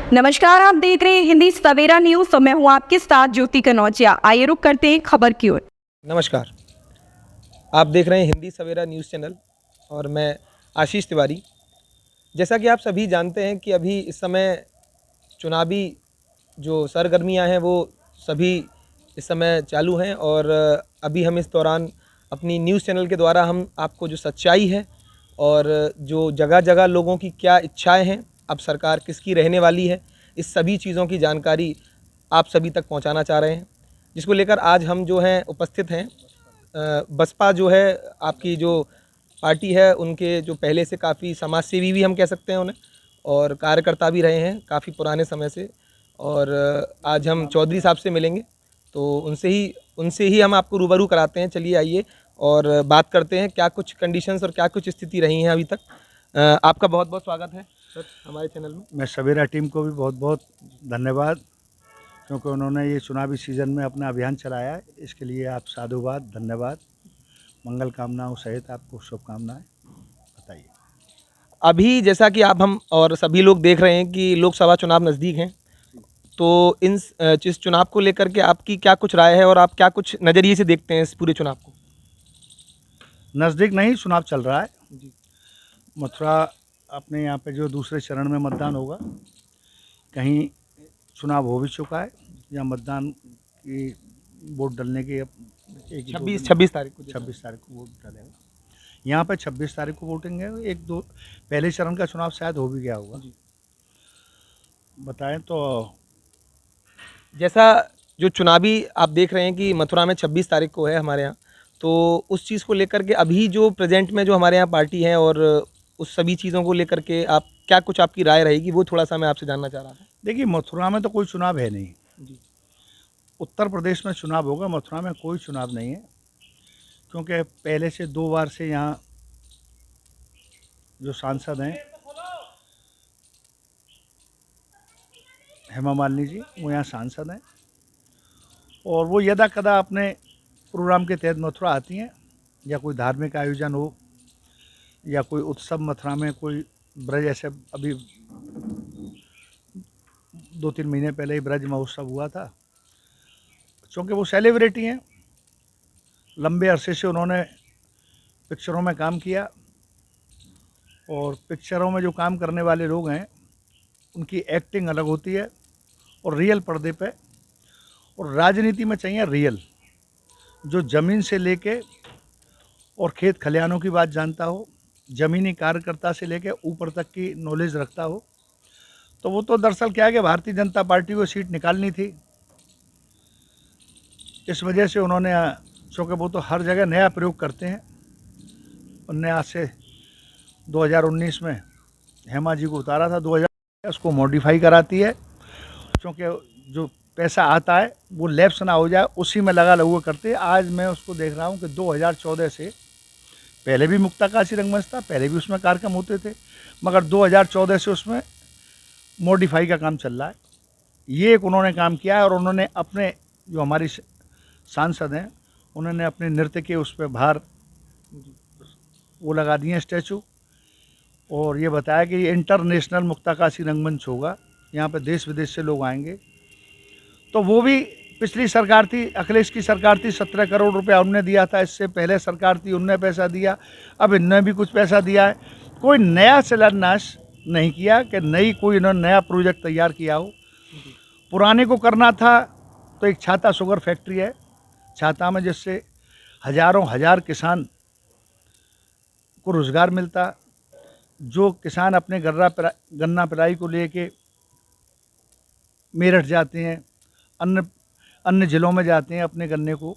नमस्कार, आप देख रहे हैं हिंदी सवेरा न्यूज। तो मैं हूं आपके साथ ज्योति कनौजिया। आइए रुक करते हैं खबर की ओर। नमस्कार, आप देख रहे हैं हिंदी सवेरा न्यूज़ चैनल और मैं आशीष तिवारी। जैसा कि आप सभी जानते हैं कि अभी इस समय चुनावी जो सरगर्मियां हैं वो सभी इस समय चालू हैं और अभी हम इस दौरान अपनी न्यूज़ चैनल के द्वारा हम आपको जो सच्चाई है और जो जगह जगह लोगों की क्या इच्छाएं हैं, अब सरकार किसकी रहने वाली है, इस सभी चीज़ों की जानकारी आप सभी तक पहुंचाना चाह रहे हैं, जिसको लेकर आज हम जो हैं उपस्थित हैं। बसपा जो है आपकी जो पार्टी है, उनके जो पहले से काफ़ी समाज सेवी भी हम कह सकते हैं उन्हें, और कार्यकर्ता भी रहे हैं काफ़ी पुराने समय से। और आज हम चौधरी साहब से मिलेंगे, तो उनसे ही हम आपको रूबरू कराते हैं। चलिए आइए और बात करते हैं क्या कुछ कंडीशंस और क्या कुछ स्थिति रही हैं अभी तक। आपका बहुत बहुत स्वागत है सर हमारे चैनल में। मैं सवेरा टीम को भी बहुत बहुत धन्यवाद, क्योंकि उन्होंने ये चुनावी सीज़न में अपना अभियान चलाया है। इसके लिए आप साधुवाद, धन्यवाद, मंगल कामनाओं सहित आपको शुभकामनाएं। बताइए। अभी जैसा कि आप हम और सभी लोग देख रहे हैं कि लोकसभा चुनाव नज़दीक हैं, तो इस चुनाव को लेकर के आपकी क्या कुछ राय है और आप क्या कुछ नज़रिए से देखते हैं इस पूरे चुनाव को? नज़दीक नहीं, चुनाव चल रहा है जी। मथुरा अपने यहाँ पे जो दूसरे चरण में मतदान होगा, कहीं चुनाव हो भी चुका है या मतदान की वोट डलने के 26 तारीख को 26 तारीख को वोट डलेगा। यहाँ पे 26 तारीख को वोटिंग है। एक दो पहले चरण का चुनाव शायद हो भी गया होगा जी। बताएं तो जैसा जो चुनावी आप देख रहे हैं कि मथुरा में 26 तारीख को है हमारे यहाँ, तो उस चीज़ को लेकर के अभी जो प्रेजेंट में जो हमारे यहाँ पार्टी है और उस सभी चीज़ों को लेकर के आप क्या कुछ आपकी राय रहेगी, वो थोड़ा सा मैं आपसे जानना चाह रहा था। देखिए, मथुरा में तो कोई चुनाव है नहीं जी। उत्तर प्रदेश में चुनाव होगा, मथुरा में कोई चुनाव नहीं है, क्योंकि पहले से 2 बार से यहाँ जो सांसद हैं हेमा मालिनी जी, वो यहाँ सांसद हैं और वो यदा कदा अपने प्रोग्राम के तहत मथुरा आती हैं, या कोई धार्मिक आयोजन हो या कोई उत्सव मथुरा में कोई ब्रज, ऐसे अभी 2-3 महीने पहले ही ब्रज महोत्सव हुआ था। चूँकि वो सेलिब्रिटी हैं, लंबे अरसे से उन्होंने पिक्चरों में काम किया और पिक्चरों में जो काम करने वाले लोग हैं उनकी एक्टिंग अलग होती है और रियल पर्दे पे, और राजनीति में चाहिए रियल, जो ज़मीन से लेके और खेत खलिहानों की बात जानता हो, ज़मीनी कार्यकर्ता से लेके ऊपर तक की नॉलेज रखता हो। तो वो तो दरअसल क्या है कि भारतीय जनता पार्टी को सीट निकालनी थी, इस वजह से उन्होंने, चूँकि वो तो हर जगह नया प्रयोग करते हैं, उनने आज से 2019 में हेमा जी को उतारा था, 2000 उसको मॉडिफाई कराती है, क्योंकि जो पैसा आता है वो लैप्स ना हो जाए, उसी में लगा हुआ करते हैं। आज मैं उसको देख रहा हूँ कि 2014 से, पहले भी मुक्ताकाशी रंगमंच था, पहले भी उसमें कार्यक्रम होते थे, मगर 2014 से उसमें मॉडिफाई का काम चल रहा है। ये एक उन्होंने काम किया है और उन्होंने अपने जो हमारी सांसद हैं, उन्होंने अपने नृत्य के उस पर बाहर वो लगा दिए स्टैचू, और ये बताया कि ये इंटरनेशनल मुक्ताकाशी रंगमंच होगा, यहाँ पे देश विदेश से लोग आएंगे। तो वो भी पिछली सरकार थी, अखिलेश की सरकार थी, 17 करोड़ रुपया उनने दिया था, इससे पहले सरकार थी उनने पैसा दिया, अब इनने भी कुछ पैसा दिया है। कोई नया शिलान्यास नहीं किया कि नई कोई इन्होंने नया प्रोजेक्ट तैयार किया हो। पुराने को करना था तो एक छाता शुगर फैक्ट्री है छाता में, जिससे हज़ारों हज़ार किसान को रोज़गार मिलता। जो किसान अपने गन्ना पेराई को लेके मेरठ जाते हैं, अन्य ज़िलों में जाते हैं, अपने गन्ने को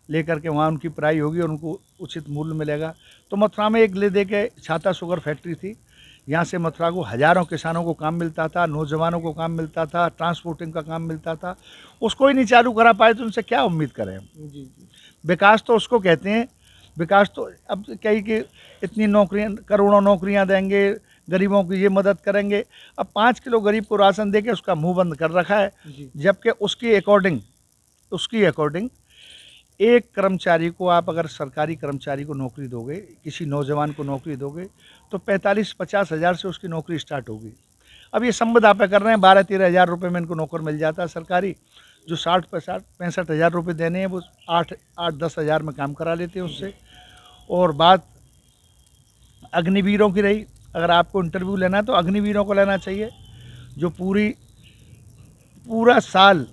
लेकर के वहाँ उनकी पेराई होगी और उनको उचित मूल्य मिलेगा। तो मथुरा में एक ले दे के छाता शुगर फैक्ट्री थी, यहाँ से मथुरा को हज़ारों किसानों को काम मिलता था, नौजवानों को काम मिलता था, ट्रांसपोर्टिंग का काम मिलता था। उसको ही नहीं चालू करा पाए तो उनसे क्या उम्मीद करें हम? जी। विकास तो उसको कहते हैं, विकास तो अब कहीं कि इतनी नौकरियां, करोड़ों नौकरियां देंगे, गरीबों की ये मदद करेंगे। अब 5 किलो गरीब को राशन दे के उसका मुँह बंद कर रखा है, जबकि उसकी अकॉर्डिंग एक कर्मचारी को, आप अगर सरकारी कर्मचारी को नौकरी दोगे, किसी नौजवान को नौकरी दोगे, तो 45-50 हज़ार से उसकी नौकरी स्टार्ट होगी। अब ये संविदा पे कर रहे हैं, 12-13 हज़ार रुपये में इनको नौकर मिल जाता है सरकारी। जो 60-65 हज़ार रुपये देने हैं वो 8-10 हज़ार में काम करा लेते हैं उससे। और बात अग्निवीरों की रही, अगर आपको इंटरव्यू लेना है तो अग्निवीरों को लेना चाहिए, जो पूरा साल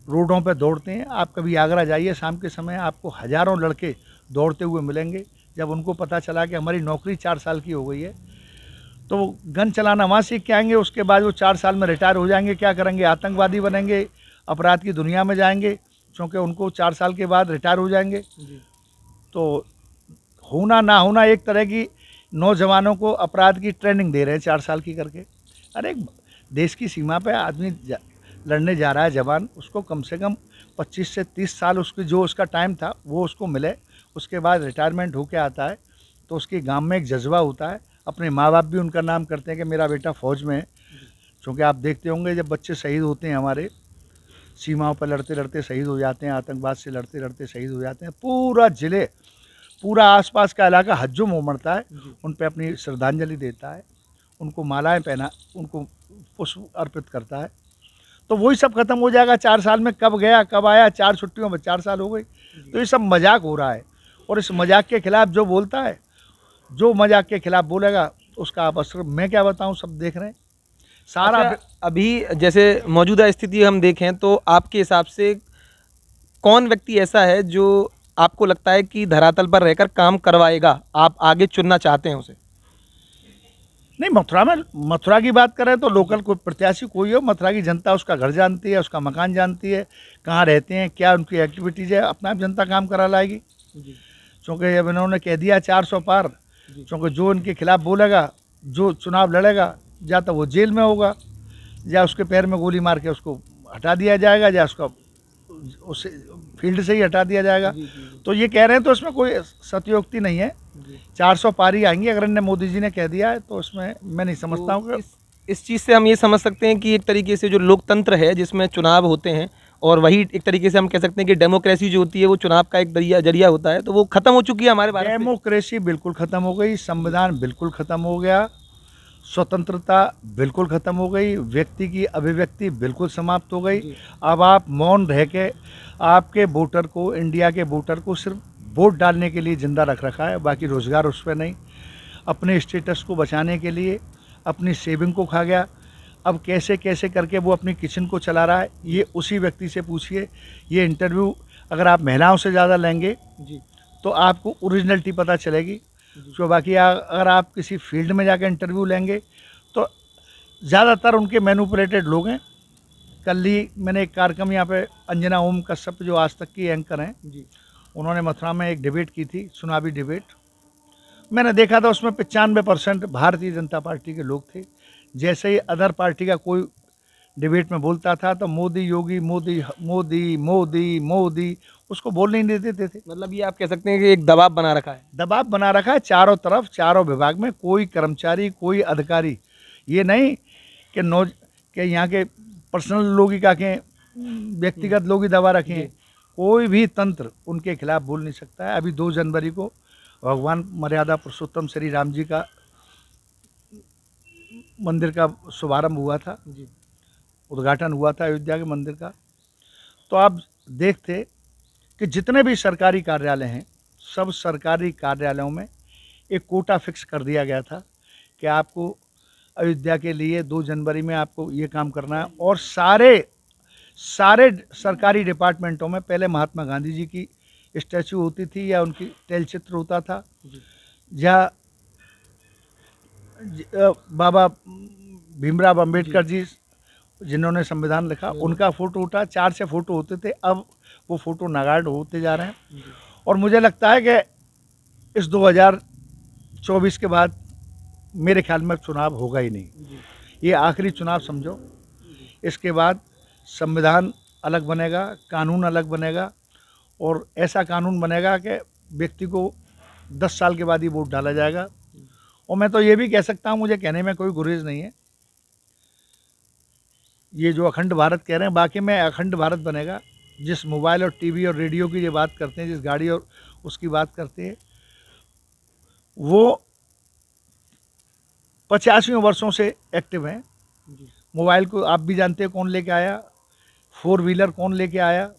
रोडों पे दौड़ते हैं। आप कभी आगरा जाइए, शाम के समय आपको हज़ारों लड़के दौड़ते हुए मिलेंगे। जब उनको पता चला कि हमारी नौकरी 4 साल की हो गई है, तो वो गन चलाना वहाँ सीख के आएंगे। उसके बाद वो 4 साल में रिटायर हो जाएंगे, क्या करेंगे? आतंकवादी बनेंगे, अपराध की दुनिया में जाएंगे, क्योंकि उनको 4 साल के बाद रिटायर हो जाएंगे। तो होना ना होना एक तरह की नौजवानों को अपराध की ट्रेनिंग दे रहे हैं 4 साल की करके। अरे देश की सीमा पे आदमी लड़ने जा रहा है जवान, उसको कम से कम 25 से 30 साल उसकी जो उसका टाइम था वो उसको मिले। उसके बाद रिटायरमेंट होके आता है तो उसके गांव में एक जज्बा होता है। अपने माँ बाप भी उनका नाम करते हैं कि मेरा बेटा फ़ौज में है। क्योंकि आप देखते होंगे जब बच्चे शहीद होते हैं हमारे, सीमाओं पर लड़ते लड़ते शहीद हो जाते हैं, आतंकवाद से लड़ते लड़ते शहीद हो जाते हैं, पूरा ज़िले, पूरा आसपास का इलाका हज्जुम उमड़ता है, उन पे अपनी श्रद्धांजलि देता है, उनको मालाएं पहना, उनको पुष्प अर्पित करता है। तो वही सब खत्म हो जाएगा 4 साल में। कब गया कब आया, 4 छुट्टियों में 4 साल हो गई। तो ये सब मजाक हो रहा है, और इस मजाक के खिलाफ जो बोलता है, जो मजाक के खिलाफ बोलेगा उसका आप असर मैं क्या बताऊं, सब देख रहे हैं सारा। अच्छा, अभी जैसे मौजूदा स्थिति हम देखें तो आपके हिसाब से कौन व्यक्ति ऐसा है जो आपको लगता है कि धरातल पर रहकर काम करवाएगा, आप आगे चुनना चाहते हैं उसे? नहीं, मथुरा की बात करें तो लोकल कोई प्रत्याशी कोई हो, मथुरा की जनता उसका घर जानती है, उसका मकान जानती है, कहाँ रहते हैं, क्या उनकी एक्टिविटीज़ है, अपना आप जनता काम करा लाएगी। क्योंकि अब इन्होंने कह दिया 400 पार, क्योंकि जो इनके खिलाफ बोलेगा, जो चुनाव लड़ेगा, या तो वो जेल में होगा, या उसके पैर में गोली मार के उसको हटा दिया जाएगा, या उसका उस फील्ड से ही हटा दिया जाएगा। तो ये कह रहे हैं तो इसमें कोई सत्योक्ति नहीं है। 400 पारी आएंगी अगर इन्हें मोदी जी ने कह दिया है, तो इसमें मैं नहीं समझता हूँ कि इस चीज़ से हम ये समझ सकते हैं कि एक तरीके से जो लोकतंत्र है जिसमें चुनाव होते हैं, और वही एक तरीके से हम कह सकते हैं कि डेमोक्रेसी जो होती है वो चुनाव का एक जरिया होता है, तो वो खत्म हो चुकी है हमारे भारत में। डेमोक्रेसी बिल्कुल ख़त्म हो गई, संविधान बिल्कुल ख़त्म हो गया, स्वतंत्रता बिल्कुल ख़त्म हो गई, व्यक्ति की अभिव्यक्ति बिल्कुल समाप्त हो गई। अब आप मौन रह के आपके वोटर को, इंडिया के वोटर को सिर्फ वोट डालने के लिए ज़िंदा रख रखा है, बाकी रोज़गार उस पर नहीं। अपने स्टेटस को बचाने के लिए अपनी सेविंग को खा गया। अब कैसे कैसे करके वो अपनी किचन को चला रहा है, ये उसी व्यक्ति से पूछिए। ये इंटरव्यू अगर आप महिलाओं से ज़्यादा लेंगे तो आपको ओरिजिनलिटी पता चलेगी। जो बाकी अगर आप किसी फील्ड में जाकर इंटरव्यू लेंगे तो ज़्यादातर उनके मैनिपुलेटेड लोग हैं। कल ही मैंने एक कार्यक्रम यहाँ पे अंजना ओम कश्यप जो आज तक की एंकर हैं, उन्होंने मथुरा में एक डिबेट की थी, चुनावी डिबेट। मैंने देखा था उसमें 95% भारतीय जनता पार्टी के लोग थे। जैसे ही अदर पार्टी का कोई डिबेट में बोलता था तो मोदी योगी, मोदी मोदी मोदी मोदी, उसको बोलने ही नहीं देते थे। मतलब ये आप कह सकते हैं कि एक दबाव बना रखा है। दबाव बना रखा है चारों तरफ, चारों विभाग में। कोई कर्मचारी, कोई अधिकारी, ये नहीं कि यहाँ के पर्सनल लोग ही काकें, व्यक्तिगत लोग ही दबा रखें, कोई भी तंत्र उनके खिलाफ बोल नहीं सकता है। अभी 2 जनवरी को भगवान मर्यादा पुरुषोत्तम श्री राम जी का मंदिर का शुभारंभ हुआ था, उद्घाटन हुआ था अयोध्या के मंदिर का। तो आप देखते कि जितने भी सरकारी कार्यालय हैं, सब सरकारी कार्यालयों में एक कोटा फिक्स कर दिया गया था कि आपको अयोध्या के लिए 2 जनवरी में आपको ये काम करना है। और सारे सरकारी डिपार्टमेंटों में पहले महात्मा गांधी जी की स्टैचू होती थी या उनकी तैलचित्र होता था, या बाबा भीमराव अंबेडकर जी जिन्होंने संविधान लिखा, उनका फ़ोटो उठा। 4 से फ़ोटो होते थे, अब वो फ़ोटो नगाड़ होते जा रहे हैं। और मुझे लगता है कि इस 2024 के बाद मेरे ख्याल में चुनाव होगा ही नहीं। ये आखिरी चुनाव समझो। इसके बाद संविधान अलग बनेगा, कानून अलग बनेगा, और ऐसा कानून बनेगा कि व्यक्ति को 10 साल के बाद ही वोट डाला जाएगा। और मैं तो ये भी कह सकता हूँ, मुझे कहने में कोई गुरेज नहीं है, ये जो अखंड भारत कह रहे हैं, बाकी में अखंड भारत बनेगा। जिस मोबाइल और टीवी और रेडियो की ये बात करते हैं, जिस गाड़ी और उसकी बात करते हैं, वो 85 वर्षों से एक्टिव हैं। मोबाइल को आप भी जानते हैं कौन लेके आया, 4 व्हीलर कौन लेके आया।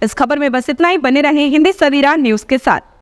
इस खबर में बस इतना ही। बने रहें हिंदी सवेरा न्यूज़ के साथ।